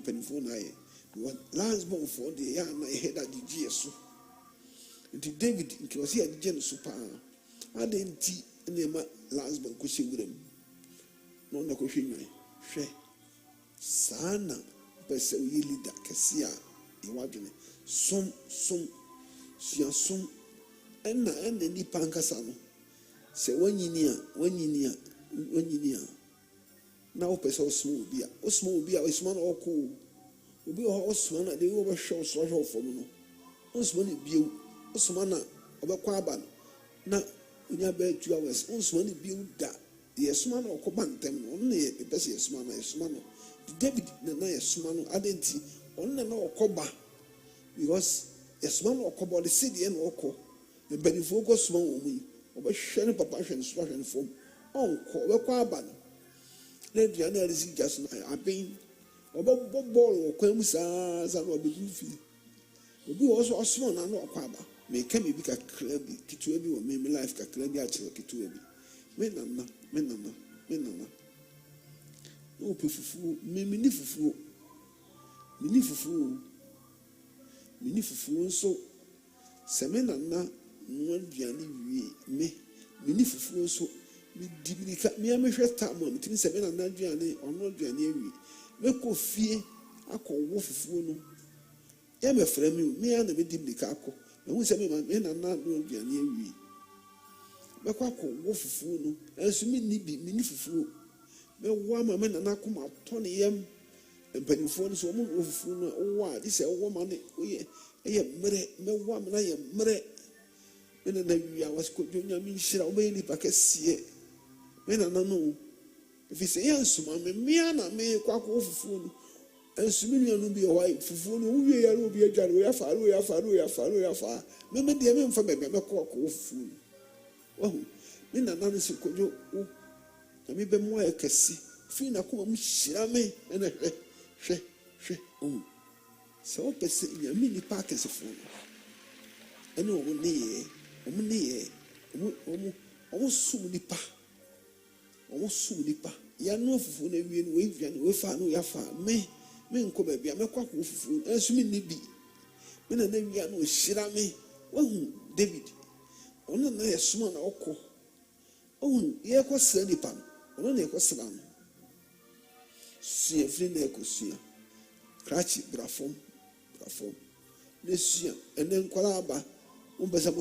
penifo na ye last born for the ya na head at the GSO nti David nti osi agye no super adenti na ma last born ko hye no na ko hwenwan hwe sana pese uyi leader kese a e wadwene som ena ni pankasa no se wanyini a na o pese osmo obi a osmo na okọ obi o osmo na de wo be hwe osro fom no osmo na biu osmo na obekọ aba na onya be 2 hours osmo na biu da yesoma na okọ bantem no on na pese yesoma no David na yesoma no adenti on na okọ ba because yesoma na okọ ba the city na okọ the benefo go soma wo mu obehwe ne papa hwe ne so hwe ne fom onko obekọ aba no na dua na resi gas no aben obebo ball okọ mu saa na obedu fi obi wo so osoma na okọ aba me ka me bi ka krabi kitu bi wo me life ka krabi a chiro kitu bi me nana no pefufu mini fufu so se me nana no aduane wie mini fufu so me dibirika me amehwe tam am tin se me nana aduane ono aduane awie me ko fie akọwo fufu no ya me frɛ me ya na me dibirika akọ me hu se me nana no aduane awie me kwa wo fufu no enso mini fufu me wo ma me nana kuma to ne yam empanifo no so mo wo fufu no wo a di se wo ma ne oye mere me wo ma na ye mere me na wi a was ko jonya mi hira wo be ni pakese me nana no if se yan suma me na me kwa wo fufu no enso mi nua bi o fufu no wo wie ya ro bi adware wo ya fa me de me mfa me ko wo fufu no oh me nana no se kojo o na me be mo ekesi fi na ko mu hira me na hwe oh so pese ya mi ni pa kesi fo ene o ne ye o sum ni pa ya no fufu na wie no we via no we fa no ya fa me nko ba bia me kwa ko fufu enso mi ni bi me na na wi no hira me wahu David ono na yesoma na okọ ohun ye ko sra nipa ono na ye ko sra no sie fri na ko sie krachi brafom ne sie enen kwala aba umbeza